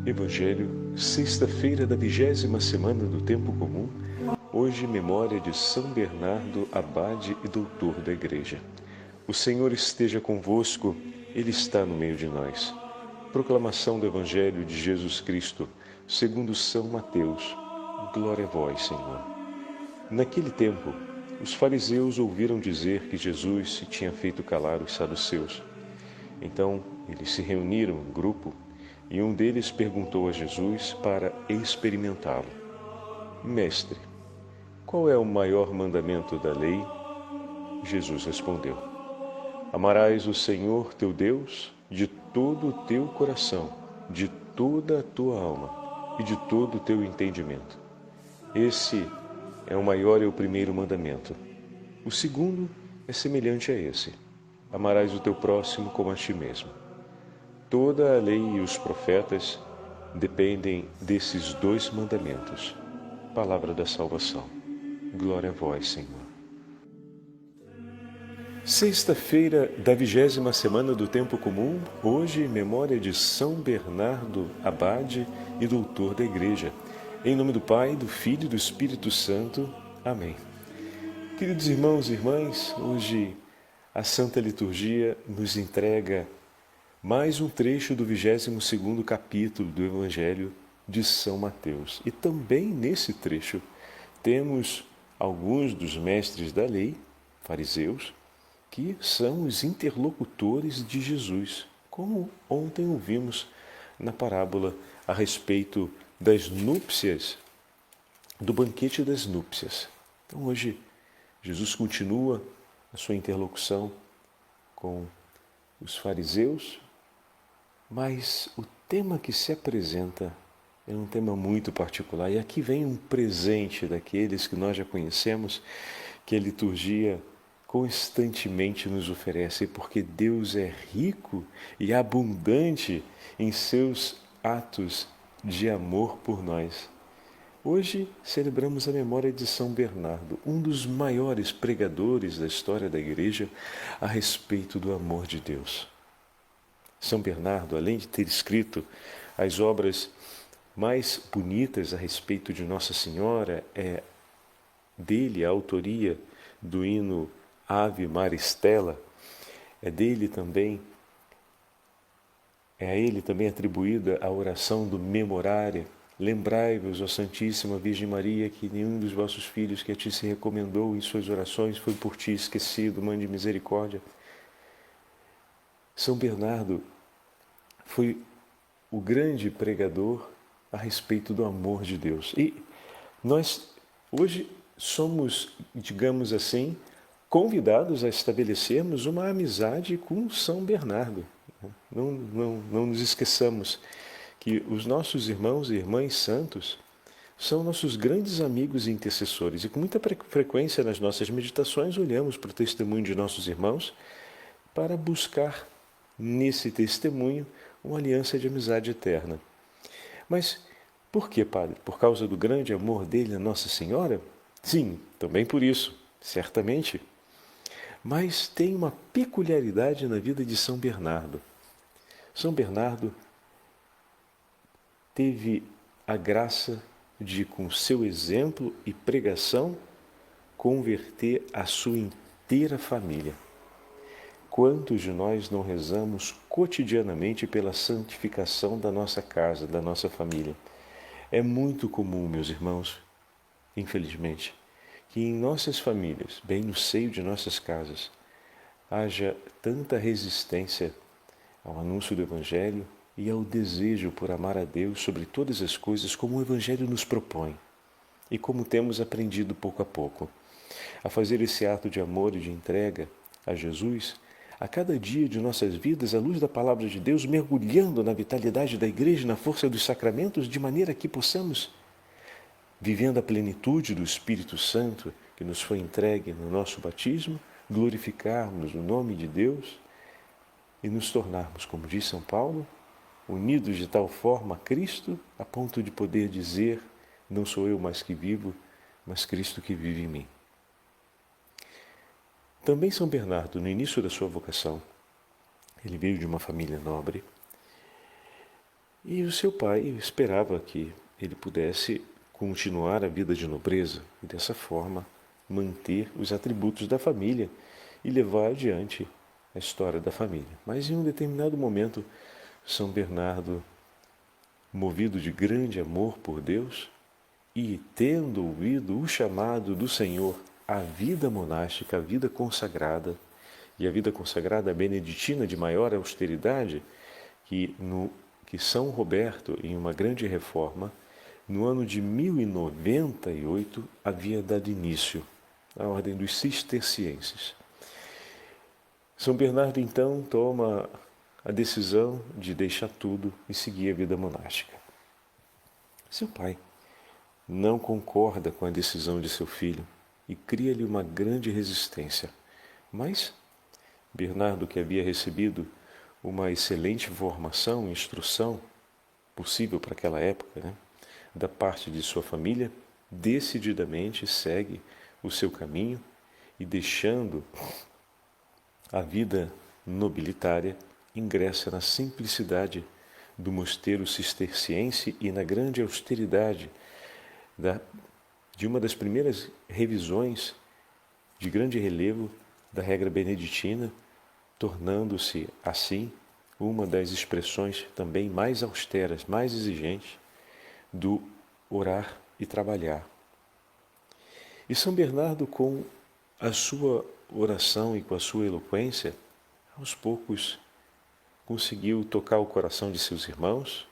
Evangelho, sexta-feira da 20ª semana do Tempo Comum, hoje memória de São Bernardo, abade e doutor da Igreja. O Senhor esteja convosco, Ele está no meio de nós. Proclamação do Evangelho de Jesus Cristo, segundo São Mateus. Glória a vós, Senhor. Naquele tempo, os fariseus ouviram dizer que Jesus se tinha feito calar os saduceus. Então, eles se reuniram em grupo e um deles perguntou a Jesus para experimentá-lo: Mestre, qual é o maior mandamento da lei? Jesus respondeu: Amarás o Senhor teu Deus de todo o teu coração, de toda a tua alma e de todo o teu entendimento. Esse é o maior e o primeiro mandamento. O segundo é semelhante a esse: amarás o teu próximo como a ti mesmo. Toda a lei e os profetas dependem desses dois mandamentos. Palavra da salvação. Glória a vós, Senhor. Sexta-feira da 20ª semana do Tempo Comum, hoje memória de São Bernardo, abade e doutor da Igreja. Em nome do Pai, do Filho e do Espírito Santo. Amém. Queridos irmãos e irmãs, hoje a Santa Liturgia nos entrega mais um trecho do 22º capítulo do Evangelho de São Mateus. E também nesse trecho temos alguns dos mestres da lei, fariseus, que são os interlocutores de Jesus, como ontem ouvimos na parábola a respeito das núpcias, do banquete das núpcias. Então hoje Jesus continua a sua interlocução com os fariseus, mas o tema que se apresenta é um tema muito particular. E aqui vem um presente daqueles que nós já conhecemos, que a liturgia constantemente nos oferece, porque Deus é rico e abundante em seus atos de amor por nós. Hoje celebramos a memória de São Bernardo, um dos maiores pregadores da história da Igreja a respeito do amor de Deus. São Bernardo, além de ter escrito as obras mais bonitas a respeito de Nossa Senhora, é dele a autoria do hino Ave Maris Stella, é a ele também atribuída a oração do Memorária: lembrai-vos, ó Santíssima Virgem Maria, que nenhum dos vossos filhos que a ti se recomendou em suas orações foi por ti esquecido, mande misericórdia. São Bernardo foi o grande pregador a respeito do amor de Deus. E nós hoje somos, digamos assim, convidados a estabelecermos uma amizade com São Bernardo. Não nos esqueçamos que os nossos irmãos e irmãs santos são nossos grandes amigos e intercessores. E com muita frequência nas nossas meditações olhamos para o testemunho de nossos irmãos para buscar nesse testemunho uma aliança de amizade eterna. Mas por que, Padre? Por causa do grande amor dele a Nossa Senhora? Sim, também por isso, certamente. Mas tem uma peculiaridade na vida de São Bernardo. São Bernardo teve a graça de, com seu exemplo e pregação, converter a sua inteira família. Quantos de nós não rezamos cotidianamente pela santificação da nossa casa, da nossa família? É muito comum, meus irmãos, infelizmente, que em nossas famílias, bem no seio de nossas casas, haja tanta resistência ao anúncio do Evangelho e ao desejo por amar a Deus sobre todas as coisas, como o Evangelho nos propõe, e como temos aprendido pouco a pouco a fazer esse ato de amor e de entrega a Jesus a cada dia de nossas vidas, à luz da Palavra de Deus, mergulhando na vitalidade da Igreja, na força dos sacramentos, de maneira que possamos, vivendo a plenitude do Espírito Santo que nos foi entregue no nosso batismo, glorificarmos o nome de Deus e nos tornarmos, como diz São Paulo, unidos de tal forma a Cristo, a ponto de poder dizer: não sou eu mais que vivo, mas Cristo que vive em mim. Também São Bernardo, no início da sua vocação, ele veio de uma família nobre, E o seu pai esperava que ele pudesse continuar a vida de nobreza e dessa forma manter os atributos da família e levar adiante a história da família. Mas em um determinado momento, São Bernardo, movido de grande amor por Deus e tendo ouvido o chamado do Senhor à vida monástica, à vida consagrada, e a vida consagrada beneditina de maior austeridade, que São Roberto, em uma grande reforma, no ano de 1098, havia dado início à ordem dos cistercienses. São Bernardo, então, toma a decisão de deixar tudo e seguir a vida monástica. Seu pai não concorda com a decisão de seu filho e cria-lhe uma grande resistência. Mas Bernardo, que havia recebido uma excelente formação e instrução possível para aquela época, da parte de sua família, decididamente segue o seu caminho e, deixando a vida nobilitária, ingressa na simplicidade do mosteiro cisterciense e na grande austeridade de uma das primeiras revisões de grande relevo da regra beneditina, tornando-se, assim, uma das expressões também mais austeras, mais exigentes do orar e trabalhar. E São Bernardo, com a sua oração e com a sua eloquência, aos poucos conseguiu tocar o coração de seus irmãos,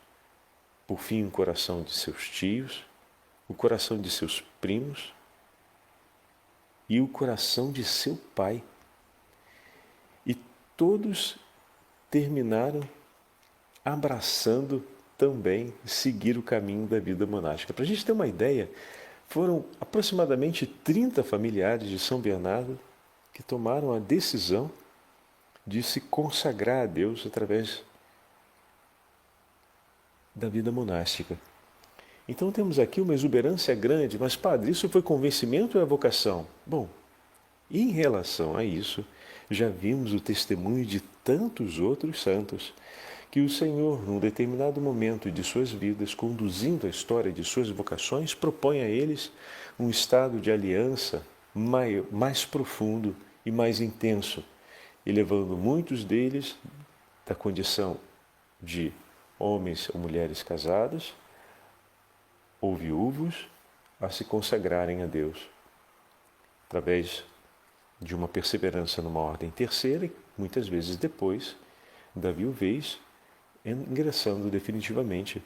por fim o coração de seus tios, o coração de seus primos e o coração de seu pai. E todos terminaram abraçando também seguir o caminho da vida monástica. Para a gente ter uma ideia, foram aproximadamente 30 familiares de São Bernardo que tomaram a decisão de se consagrar a Deus através da vida monástica. Então temos aqui uma exuberância grande, mas padre, isso foi convencimento ou é vocação? Bom, em relação a isso, já vimos o testemunho de tantos outros santos que o Senhor, num determinado momento de suas vidas, conduzindo a história de suas vocações, propõe a eles um estado de aliança mais profundo e mais intenso, e levando muitos deles da condição de homens ou mulheres casados ou viúvos a se consagrarem a Deus, através de uma perseverança numa ordem terceira e, muitas vezes depois, da viuvez, ingressando definitivamente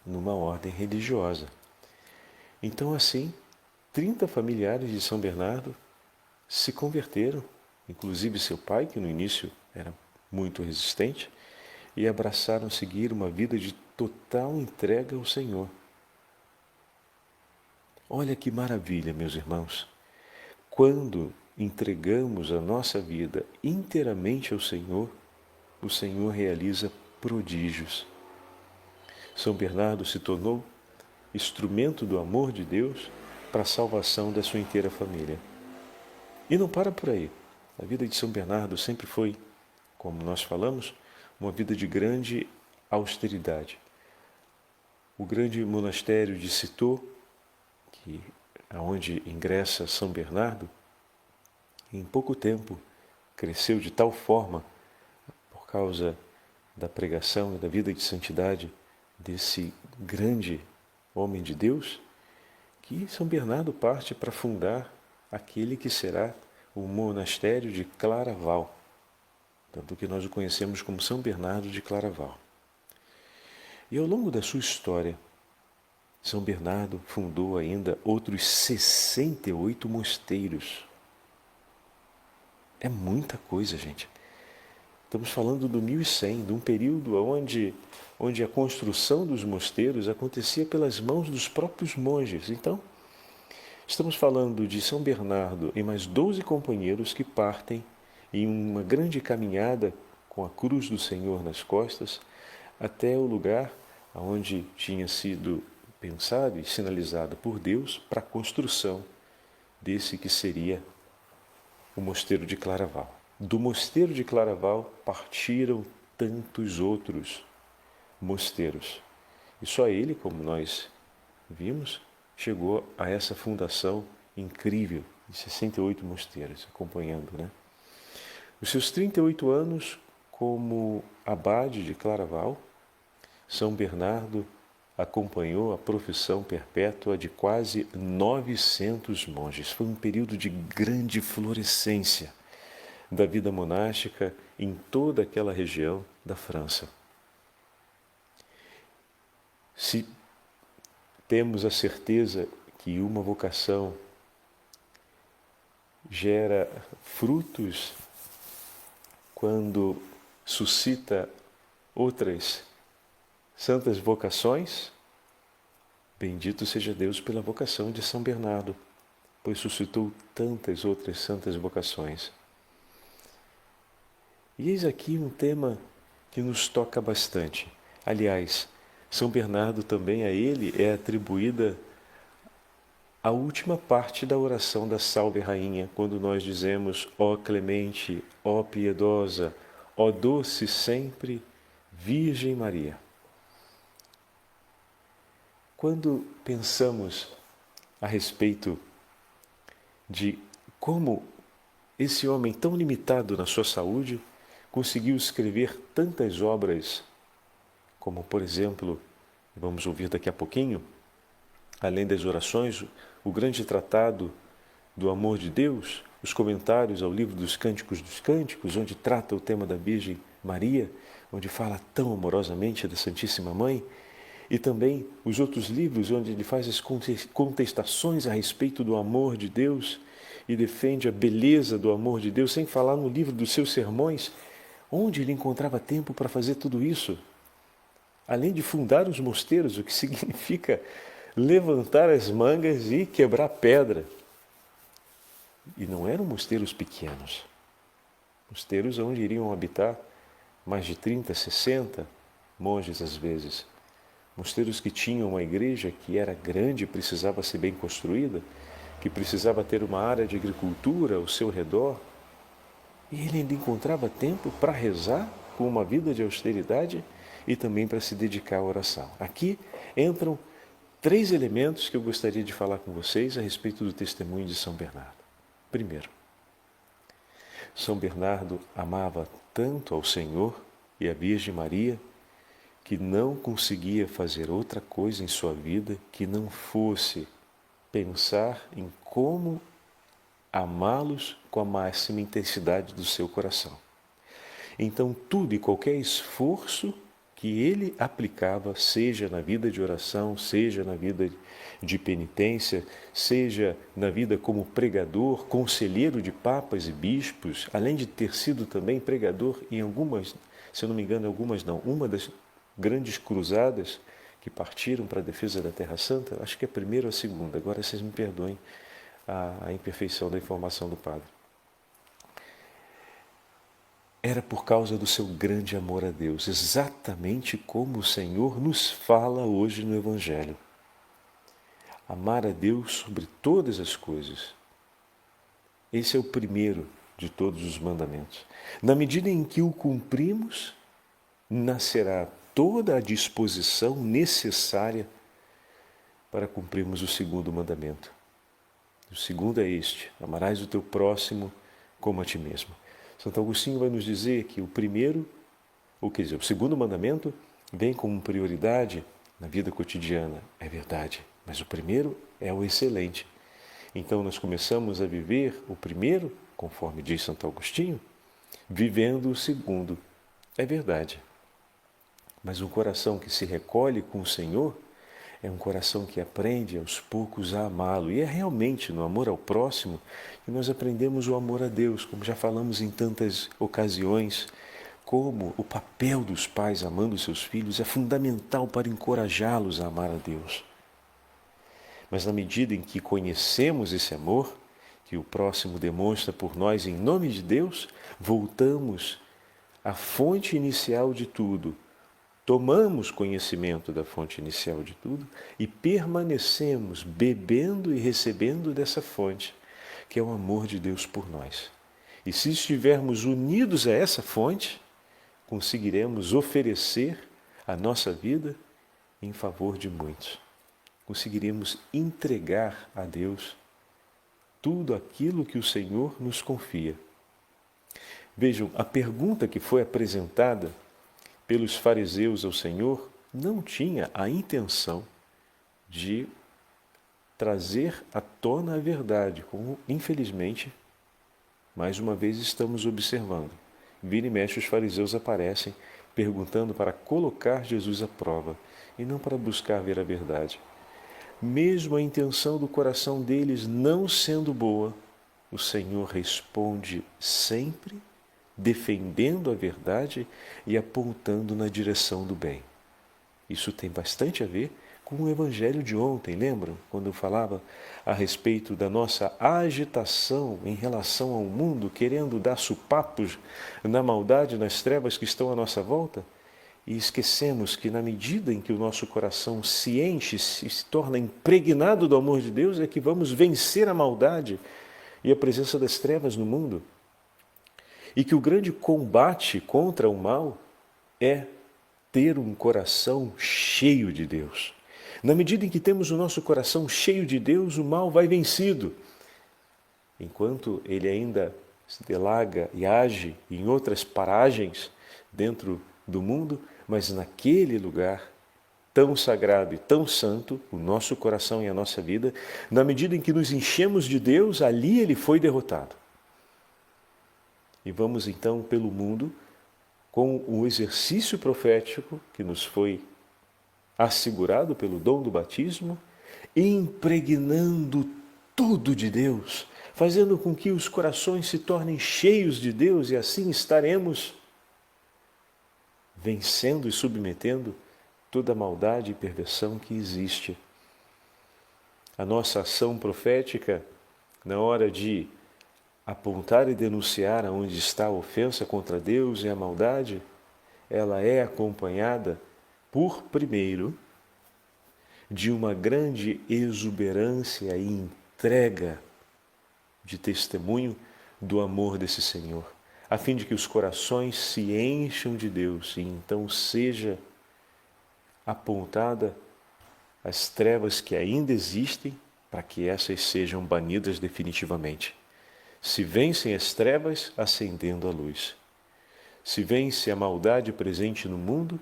numa ordem religiosa. Então, assim, 30 familiares de São Bernardo se converteram, inclusive seu pai, que no início era muito resistente, e abraçaram seguir uma vida de total entrega ao Senhor. Olha que maravilha, meus irmãos! Quando entregamos a nossa vida inteiramente ao Senhor, o Senhor realiza prodígios. São Bernardo se tornou instrumento do amor de Deus para a salvação da sua inteira família. E não para por aí. A vida de São Bernardo sempre foi, como nós falamos, uma vida de grande austeridade. O grande monastério de Cîteaux, aonde ingressa São Bernardo, em pouco tempo cresceu de tal forma, por causa da pregação e da vida de santidade desse grande homem de Deus, que São Bernardo parte para fundar aquele que será o monastério de Claraval, tanto que nós o conhecemos como São Bernardo de Claraval. E ao longo da sua história, São Bernardo fundou ainda outros 68 mosteiros. É muita coisa, gente. Estamos falando do 1100, de um período onde a construção dos mosteiros acontecia pelas mãos dos próprios monges. Então, estamos falando de São Bernardo e mais 12 companheiros que partem em uma grande caminhada com a cruz do Senhor nas costas até o lugar onde tinha sido pensado e sinalizado por Deus para a construção desse que seria o mosteiro de Claraval. Do mosteiro de Claraval partiram tantos outros mosteiros. E só ele, como nós vimos, chegou a essa fundação incrível de 68 mosteiros, acompanhando, né? Os seus 38 anos como abade de Claraval, São Bernardo acompanhou a profissão perpétua de quase 900 monges. Foi um período de grande florescência da vida monástica em toda aquela região da França. Se temos a certeza que uma vocação gera frutos quando suscita outras santas vocações, bendito seja Deus pela vocação de São Bernardo, pois suscitou tantas outras santas vocações. E eis aqui um tema que nos toca bastante. Aliás, São Bernardo também, a ele é atribuída a última parte da oração da Salve Rainha, quando nós dizemos: ó clemente, ó piedosa, ó doce sempre Virgem Maria. Quando pensamos a respeito de como esse homem tão limitado na sua saúde conseguiu escrever tantas obras, como, por exemplo, vamos ouvir daqui a pouquinho, além das orações, o grande tratado do amor de Deus, os comentários ao livro dos Cânticos, onde trata o tema da Virgem Maria, onde fala tão amorosamente da Santíssima Mãe, e também os outros livros onde ele faz as contestações a respeito do amor de Deus e defende a beleza do amor de Deus, sem falar no livro dos seus sermões, onde ele encontrava tempo para fazer tudo isso? Além de fundar os mosteiros, o que significa levantar as mangas e quebrar pedra. E não eram mosteiros pequenos. Mosteiros onde iriam habitar mais de 30, 60 monges às vezes. Mosteiros que tinham uma igreja que era grande, precisava ser bem construída, que precisava ter uma área de agricultura ao seu redor. E ele ainda encontrava tempo para rezar com uma vida de austeridade e também para se dedicar à oração. Aqui entram 3 elementos que eu gostaria de falar com vocês a respeito do testemunho de São Bernardo. Primeiro, São Bernardo amava tanto ao Senhor e à Virgem Maria que não conseguia fazer outra coisa em sua vida que não fosse pensar em como amá-los com a máxima intensidade do seu coração. Então, tudo e qualquer esforço que ele aplicava, seja na vida de oração, seja na vida de penitência, seja na vida como pregador, conselheiro de papas e bispos, além de ter sido também pregador em algumas, se eu não me engano, uma das grandes cruzadas que partiram para a defesa da Terra Santa, acho que é a primeira ou a segunda, agora vocês me perdoem a imperfeição da informação do padre. Era por causa do seu grande amor a Deus, exatamente como o Senhor nos fala hoje no Evangelho. Amar a Deus sobre todas as coisas. Esse é o primeiro de todos os mandamentos. Na medida em que o cumprimos, nascerá toda a disposição necessária para cumprirmos o segundo mandamento. O segundo é este: amarás o teu próximo como a ti mesmo. Santo Agostinho vai nos dizer que o segundo mandamento vem como prioridade na vida cotidiana. É verdade, mas o primeiro é o excelente. Então nós começamos a viver o primeiro, conforme diz Santo Agostinho, vivendo o segundo. É verdade. Mas um coração que se recolhe com o Senhor é um coração que aprende aos poucos a amá-lo. E é realmente no amor ao próximo que nós aprendemos o amor a Deus, como já falamos em tantas ocasiões, como o papel dos pais amando seus filhos é fundamental para encorajá-los a amar a Deus. Mas na medida em que conhecemos esse amor, que o próximo demonstra por nós em nome de Deus, voltamos à fonte inicial de tudo, tomamos conhecimento da fonte inicial de tudo e permanecemos bebendo e recebendo dessa fonte, que é o amor de Deus por nós. E se estivermos unidos a essa fonte, conseguiremos oferecer a nossa vida em favor de muitos. Conseguiríamos entregar a Deus tudo aquilo que o Senhor nos confia. Vejam, a pergunta que foi apresentada pelos fariseus ao Senhor não tinha a intenção de trazer à tona a verdade, como infelizmente, mais uma vez estamos observando. Vira e mexe os fariseus aparecem perguntando para colocar Jesus à prova e não para buscar ver a verdade. Mesmo a intenção do coração deles não sendo boa, o Senhor responde sempre defendendo a verdade e apontando na direção do bem. Isso tem bastante a ver com o evangelho de ontem, lembram? Quando eu falava a respeito da nossa agitação em relação ao mundo, querendo dar supapos na maldade, nas trevas que estão à nossa volta? E esquecemos que na medida em que o nosso coração se enche, se torna impregnado do amor de Deus, é que vamos vencer a maldade e a presença das trevas no mundo. E que o grande combate contra o mal é ter um coração cheio de Deus. Na medida em que temos o nosso coração cheio de Deus, o mal vai vencido. Enquanto ele ainda se delaga e age em outras paragens dentro do mundo, mas naquele lugar tão sagrado e tão santo, o nosso coração e a nossa vida, na medida em que nos enchemos de Deus, ali ele foi derrotado. E vamos então pelo mundo com o exercício profético que nos foi assegurado pelo dom do batismo, impregnando tudo de Deus, fazendo com que os corações se tornem cheios de Deus e assim estaremos vencendo e submetendo toda a maldade e perversão que existe. A nossa ação profética, na hora de apontar e denunciar aonde está a ofensa contra Deus e a maldade, ela é acompanhada por, primeiro, de uma grande exuberância e entrega de testemunho do amor desse Senhor, a fim de que os corações se encham de Deus e então seja apontada as trevas que ainda existem para que essas sejam banidas definitivamente. Se vencem as trevas, acendendo a luz. Se vence a maldade presente no mundo,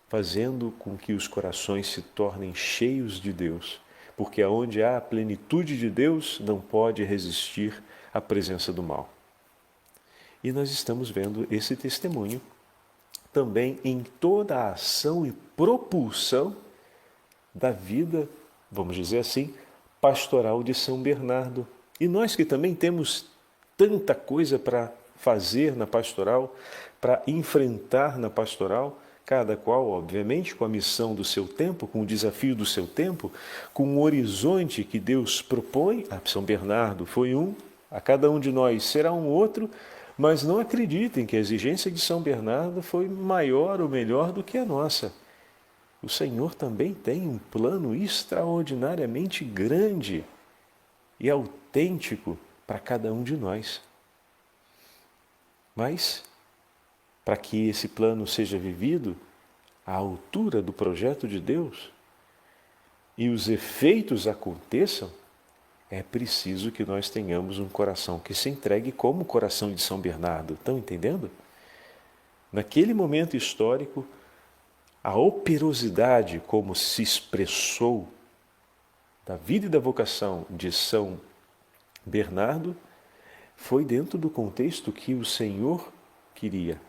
fazendo com que os corações se tornem cheios de Deus, porque aonde há a plenitude de Deus, não pode resistir à presença do mal. E nós estamos vendo esse testemunho também em toda a ação e propulsão da vida, vamos dizer assim, pastoral de São Bernardo. E nós que também temos tanta coisa para fazer na pastoral, para enfrentar na pastoral, cada qual, obviamente, com a missão do seu tempo, com o desafio do seu tempo, com o horizonte que Deus propõe. A São Bernardo foi um, a cada um de nós será um outro, mas não acreditem que a exigência de São Bernardo foi maior ou melhor do que a nossa. O Senhor também tem um plano extraordinariamente grande e autêntico para cada um de nós. Mas, para que esse plano seja vivido à altura do projeto de Deus e os efeitos aconteçam, é preciso que nós tenhamos um coração que se entregue como o coração de São Bernardo. Estão entendendo? Naquele momento histórico, a operosidade como se expressou da vida e da vocação de São Bernardo foi dentro do contexto que o Senhor queria.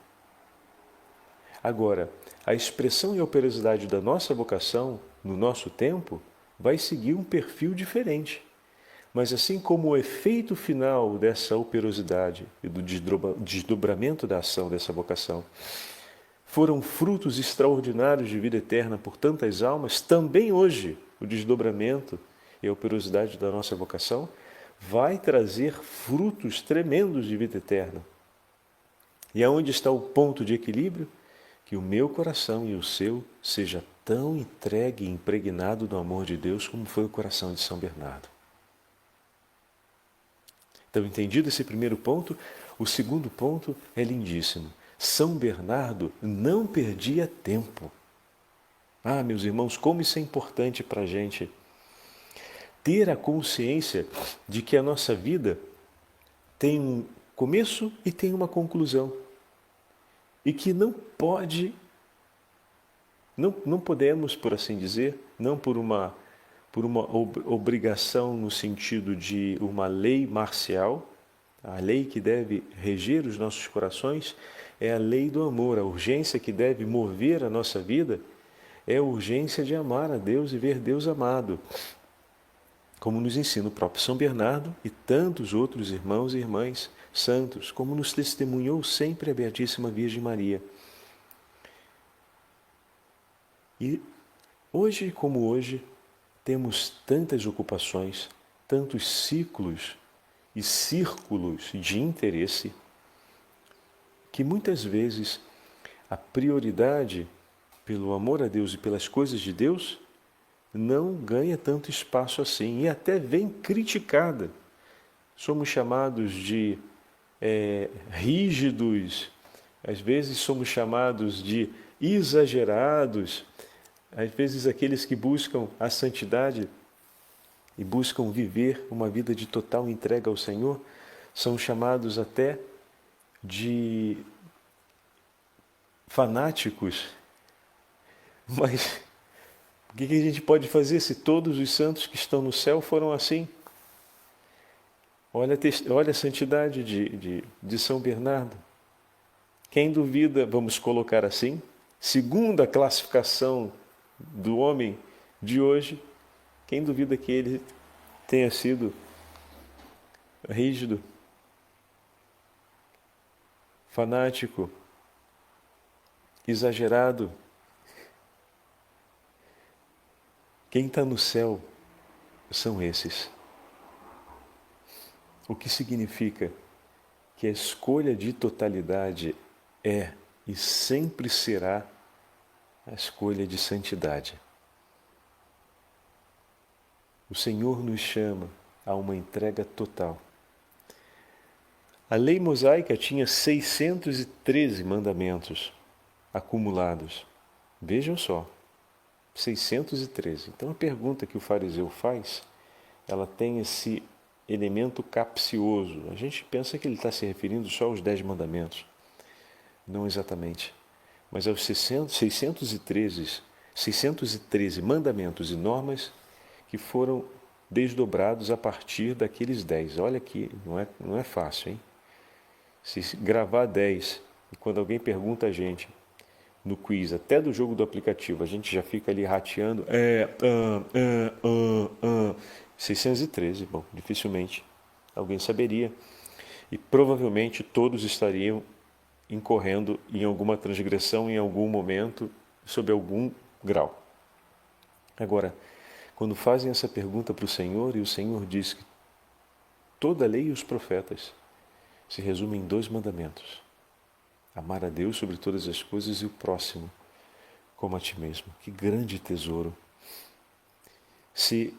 Agora, a expressão e a operosidade da nossa vocação, no nosso tempo, vai seguir um perfil diferente. Mas assim como o efeito final dessa operosidade e do desdobramento da ação dessa vocação foram frutos extraordinários de vida eterna por tantas almas, também hoje o desdobramento e a operosidade da nossa vocação vai trazer frutos tremendos de vida eterna. E aonde está o ponto de equilíbrio? Que o meu coração e o seu seja tão entregue e impregnado do amor de Deus como foi o coração de São Bernardo. Então, entendido esse primeiro ponto, o segundo ponto é lindíssimo. São Bernardo não perdia tempo. Ah, meus irmãos, como isso é importante para a gente ter a consciência de que a nossa vida tem um começo e tem uma conclusão. E que não podemos, por assim dizer, não por uma obrigação no sentido de uma lei marcial, a lei que deve reger os nossos corações é a lei do amor, a urgência que deve mover a nossa vida é a urgência de amar a Deus e ver Deus amado, como nos ensina o próprio São Bernardo e tantos outros irmãos e irmãs santos, como nos testemunhou sempre a Beatíssima Virgem Maria. E hoje como hoje, temos tantas ocupações, tantos ciclos e círculos de interesse, que muitas vezes a prioridade pelo amor a Deus e pelas coisas de Deus não ganha tanto espaço assim e até vem criticada. Somos chamados de rígidos, às vezes somos chamados de exagerados, às vezes aqueles que buscam a santidade e buscam viver uma vida de total entrega ao Senhor são chamados até de fanáticos. Mas o que a gente pode fazer se todos os santos que estão no céu foram assim? Olha a santidade de São Bernardo. Quem duvida, vamos colocar assim, segundo a classificação do homem de hoje, quem duvida que ele tenha sido rígido, fanático, exagerado? Quem está no céu são esses. O que significa que a escolha de totalidade é e sempre será a escolha de santidade. O Senhor nos chama a uma entrega total. A lei mosaica tinha 613 mandamentos acumulados. Vejam só, 613. Então a pergunta que o fariseu faz, ela tem esse elemento capcioso. A gente pensa que ele está se referindo só aos 10 mandamentos. Não exatamente. Mas aos 613 mandamentos e normas que foram desdobrados a partir daqueles 10. Olha que não é fácil, hein? Se gravar 10 e quando alguém pergunta a gente no quiz, até do jogo do aplicativo, a gente já fica ali rateando 613, bom, dificilmente alguém saberia e provavelmente todos estariam incorrendo em alguma transgressão em algum momento, sob algum grau. Agora, quando fazem essa pergunta para o Senhor e o Senhor diz que toda a lei e os profetas se resumem em 2 mandamentos: amar a Deus sobre todas as coisas e o próximo como a ti mesmo. Que grande tesouro! Se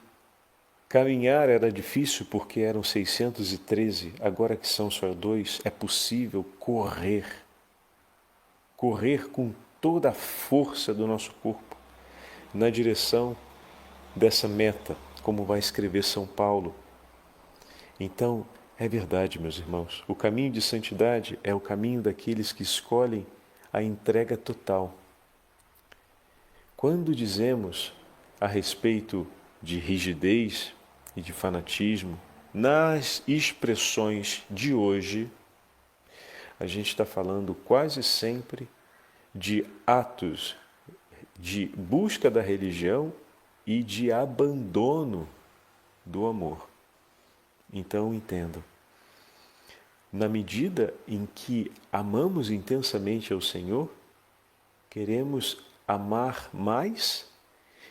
caminhar era difícil porque eram 613, agora que são só 2, é possível correr. Correr com toda a força do nosso corpo na direção dessa meta, como vai escrever São Paulo. Então, é verdade, meus irmãos, o caminho de santidade é o caminho daqueles que escolhem a entrega total. Quando dizemos a respeito de rigidez e de fanatismo, nas expressões de hoje, a gente está falando quase sempre de atos de busca da religião e de abandono do amor. Então entendam, na medida em que amamos intensamente ao Senhor, queremos amar mais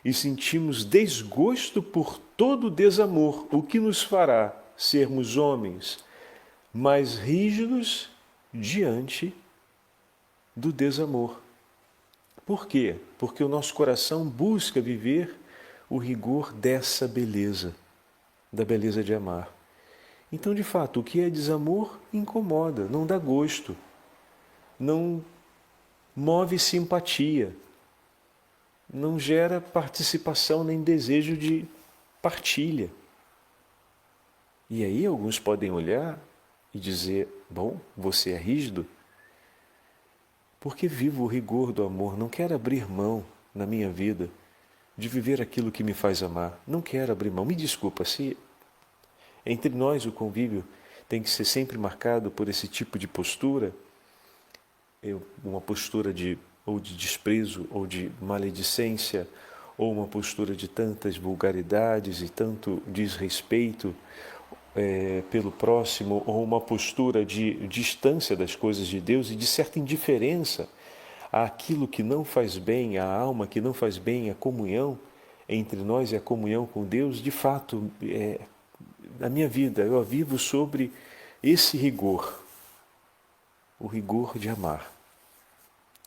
e sentimos desgosto por todo o desamor, o que nos fará sermos homens mais rígidos diante do desamor. Por quê? Porque o nosso coração busca viver o rigor dessa beleza, da beleza de amar. Então, de fato, o que é desamor incomoda, não dá gosto, não move simpatia. não gera participação nem desejo de partilha. E aí alguns podem olhar e dizer, bom, você é rígido? Porque vivo o rigor do amor, não quero abrir mão na minha vida de viver aquilo que me faz amar. Não quero abrir mão. Me desculpa, se entre nós o convívio tem que ser sempre marcado por esse tipo de postura, uma postura ou de desprezo, ou de maledicência, ou uma postura de tantas vulgaridades e tanto desrespeito pelo próximo, ou uma postura de distância das coisas de Deus e de certa indiferença àquilo que não faz bem, à alma que não faz bem, à comunhão entre nós e a comunhão com Deus. De fato, na minha vida eu a vivo sobre esse rigor, o rigor de amar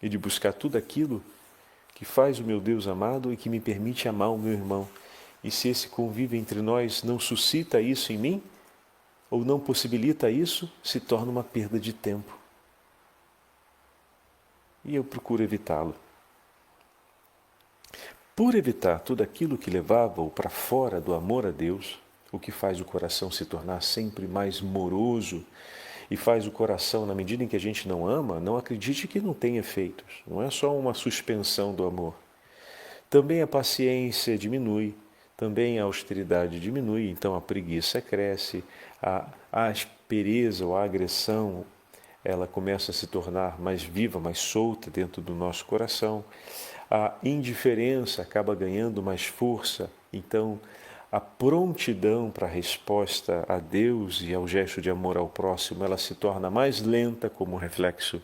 e de buscar tudo aquilo que faz o meu Deus amado e que me permite amar o meu irmão. E se esse convívio entre nós não suscita isso em mim, ou não possibilita isso, se torna uma perda de tempo. E eu procuro evitá-lo. Por evitar tudo aquilo que levava-o para fora do amor a Deus, o que faz o coração se tornar sempre mais moroso, e faz o coração, na medida em que a gente não ama, não acredite que não tem efeitos. Não é só uma suspensão do amor. Também a paciência diminui, também a austeridade diminui, então a preguiça cresce, a aspereza ou a agressão, ela começa a se tornar mais viva, mais solta dentro do nosso coração. A indiferença acaba ganhando mais força, então a prontidão para a resposta a Deus e ao gesto de amor ao próximo, ela se torna mais lenta como um reflexo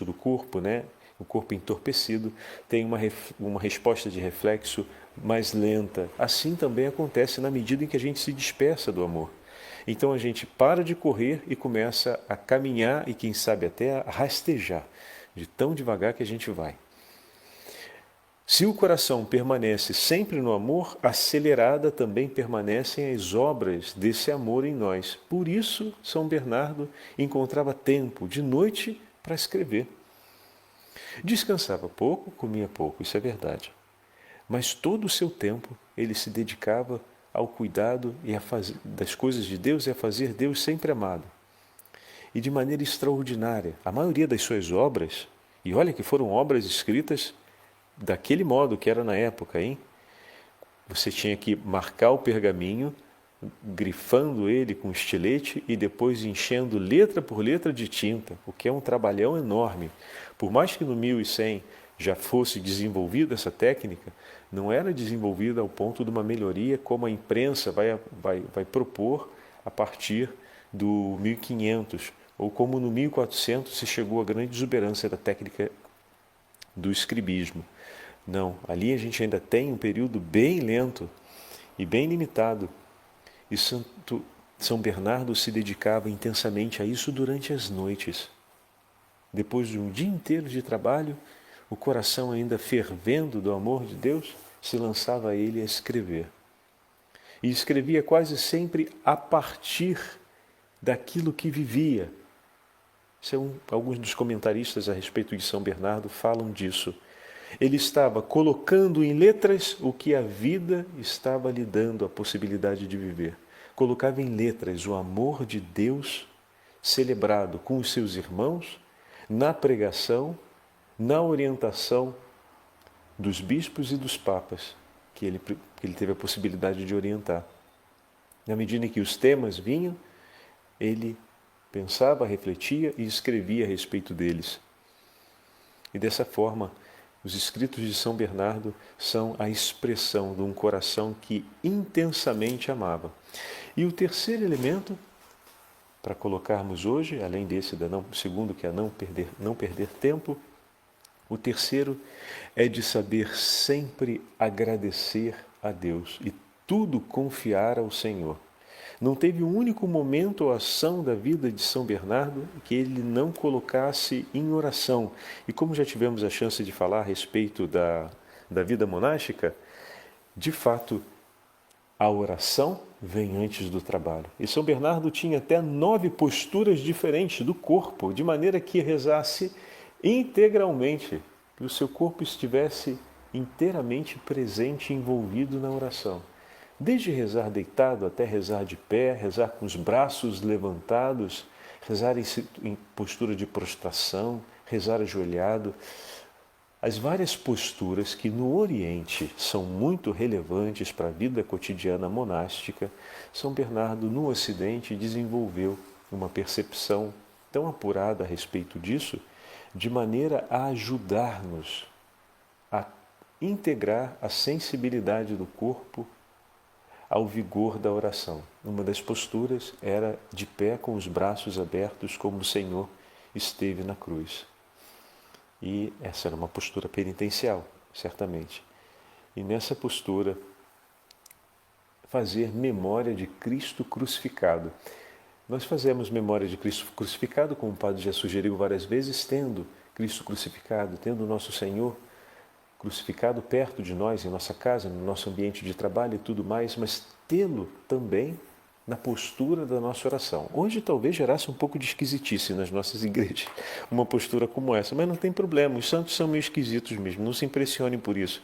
do corpo, né? O corpo entorpecido tem uma resposta de reflexo mais lenta. Assim também acontece na medida em que a gente se dispersa do amor. Então a gente para de correr e começa a caminhar e quem sabe até a rastejar, de tão devagar que a gente vai. Se o coração permanece sempre no amor, acelerada também permanecem as obras desse amor em nós. Por isso, São Bernardo encontrava tempo de noite para escrever. Descansava pouco, comia pouco, isso é verdade. Mas todo o seu tempo ele se dedicava ao cuidado das coisas de Deus e a fazer Deus sempre amado. E de maneira extraordinária, a maioria das suas obras, e olha que foram obras escritas daquele modo que era na época, hein? Você tinha que marcar o pergaminho, grifando ele com estilete e depois enchendo letra por letra de tinta, o que é um trabalhão enorme. Por mais que no 1100 já fosse desenvolvida essa técnica, não era desenvolvida ao ponto de uma melhoria como a imprensa vai propor a partir do 1500, ou como no 1400 se chegou à grande exuberância da técnica do escribismo. Não, ali a gente ainda tem um período bem lento e bem limitado. E São Bernardo se dedicava intensamente a isso durante as noites. Depois de um dia inteiro de trabalho, o coração ainda fervendo do amor de Deus, se lançava a ele a escrever. E escrevia quase sempre a partir daquilo que vivia. Alguns dos comentaristas a respeito de São Bernardo falam disso. Ele estava colocando em letras o que a vida estava lhe dando a possibilidade de viver. Colocava em letras o amor de Deus celebrado com os seus irmãos, na pregação, na orientação dos bispos e dos papas, que ele teve a possibilidade de orientar. Na medida em que os temas vinham, ele pensava, refletia e escrevia a respeito deles. E dessa forma, os escritos de São Bernardo são a expressão de um coração que intensamente amava. E o terceiro elemento, para colocarmos hoje, além desse segundo, que é não perder tempo, o terceiro é de saber sempre agradecer a Deus e tudo confiar ao Senhor. Não teve um único momento ou ação da vida de São Bernardo que ele não colocasse em oração. E como já tivemos a chance de falar a respeito da vida monástica, de fato, a oração vem antes do trabalho. E São Bernardo tinha até 9 posturas diferentes do corpo, de maneira que rezasse integralmente, que o seu corpo estivesse inteiramente presente e envolvido na oração. Desde rezar deitado até rezar de pé, rezar com os braços levantados, rezar em postura de prostração, rezar ajoelhado. As várias posturas que no Oriente são muito relevantes para a vida cotidiana monástica, São Bernardo no Ocidente desenvolveu uma percepção tão apurada a respeito disso, de maneira a ajudar-nos a integrar a sensibilidade do corpo ao vigor da oração. Uma das posturas era de pé com os braços abertos, como o Senhor esteve na cruz. E essa era uma postura penitencial, certamente. E nessa postura, fazer memória de Cristo crucificado. Nós fazemos memória de Cristo crucificado, como o Padre já sugeriu várias vezes, tendo Cristo crucificado, tendo o nosso Senhor crucificado perto de nós, em nossa casa, no nosso ambiente de trabalho e tudo mais, mas tê-lo também na postura da nossa oração. Hoje talvez gerasse um pouco de esquisitice nas nossas igrejas, uma postura como essa, mas não tem problema, os santos são meio esquisitos mesmo, não se impressionem por isso.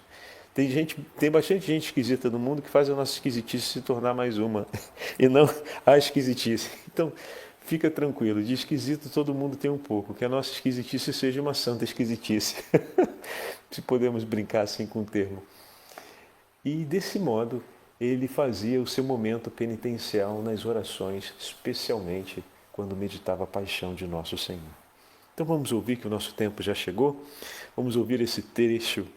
Tem bastante gente esquisita no mundo que faz a nossa esquisitice se tornar mais uma, e não a esquisitice. Então, fica tranquilo, de esquisito todo mundo tem um pouco, que a nossa esquisitice seja uma santa esquisitice, se podemos brincar assim com o termo. E desse modo, ele fazia o seu momento penitencial nas orações, especialmente quando meditava a paixão de nosso Senhor. Então vamos ouvir, que o nosso tempo já chegou, vamos ouvir esse trecho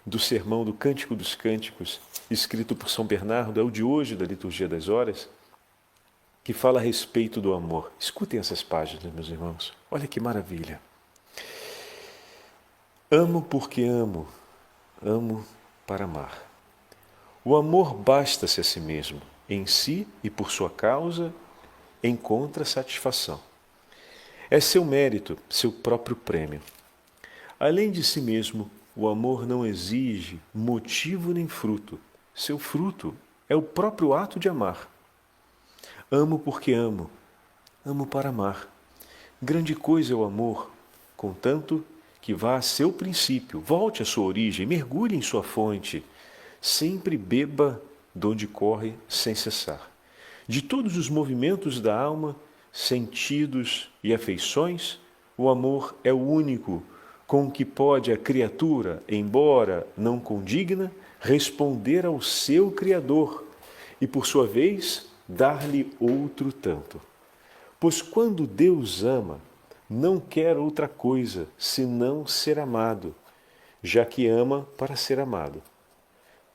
do sermão do Cântico dos Cânticos, escrito por São Bernardo, é o de hoje da Liturgia das Horas, que fala a respeito do amor. Escutem essas páginas, meus irmãos, olha que maravilha. Amo porque amo, amo para amar. O amor basta-se a si mesmo, em si e por sua causa, encontra satisfação. É seu mérito, seu próprio prêmio. Além de si mesmo, o amor não exige motivo nem fruto. Seu fruto é o próprio ato de amar. Amo porque amo, amo para amar. Grande coisa é o amor, contanto que vá a seu princípio, volte à sua origem, mergulhe em sua fonte, sempre beba donde corre sem cessar. De todos os movimentos da alma, sentidos e afeições, o amor é o único com que pode a criatura, embora não condigna, responder ao seu Criador e, por sua vez, dar-lhe outro tanto. Pois quando Deus ama, não quer outra coisa senão ser amado, já que ama para ser amado.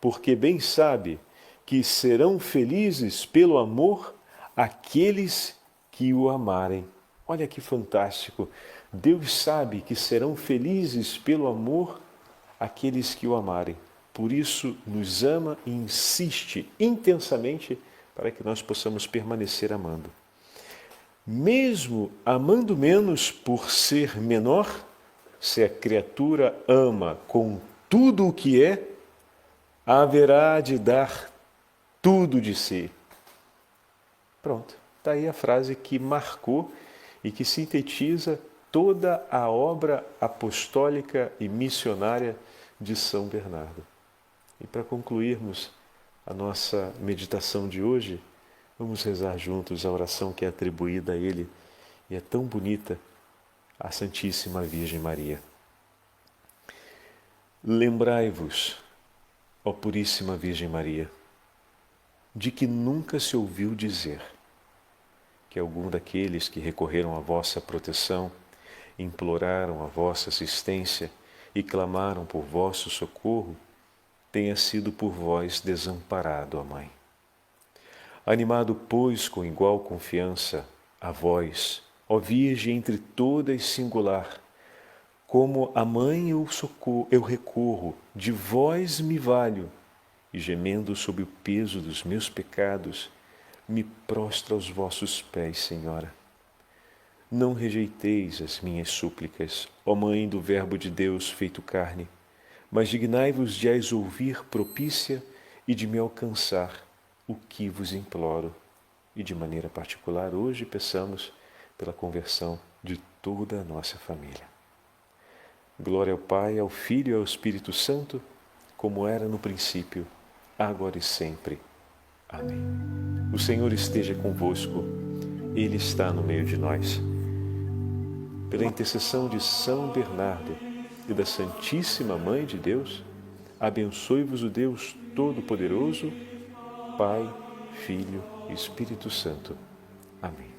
Porque bem sabe que serão felizes pelo amor aqueles que o amarem. Olha que fantástico! Deus sabe que serão felizes pelo amor aqueles que o amarem. Por isso nos ama e insiste intensamente para que nós possamos permanecer amando. Mesmo amando menos por ser menor, se a criatura ama com tudo o que é, haverá de dar tudo de si. Pronto, está aí a frase que marcou e que sintetiza toda a obra apostólica e missionária de São Bernardo. E para concluirmos a nossa meditação de hoje, vamos rezar juntos a oração que é atribuída a ele e é tão bonita, a Santíssima Virgem Maria. Lembrai-vos, ó Puríssima Virgem Maria, de que nunca se ouviu dizer que algum daqueles que recorreram à vossa proteção, imploraram a vossa assistência e clamaram por vosso socorro, tenha sido por vós desamparado, ó Mãe. Animado, pois, com igual confiança, a vós, ó Virgem entre todas singular, como a Mãe eu recorro, de vós me valho, e gemendo sob o peso dos meus pecados, me prostro aos vossos pés, Senhora. Não rejeiteis as minhas súplicas, ó Mãe do Verbo de Deus feito carne, mas dignai-vos de as ouvir propícia e de me alcançar o que vos imploro. E de maneira particular hoje peçamos pela conversão de toda a nossa família. Glória ao Pai, ao Filho e ao Espírito Santo, como era no princípio, agora e sempre. Amém. O Senhor esteja convosco, Ele está no meio de nós. Pela intercessão de São Bernardo e da Santíssima Mãe de Deus, abençoe-vos o Deus Todo-Poderoso, Pai, Filho e Espírito Santo. Amém.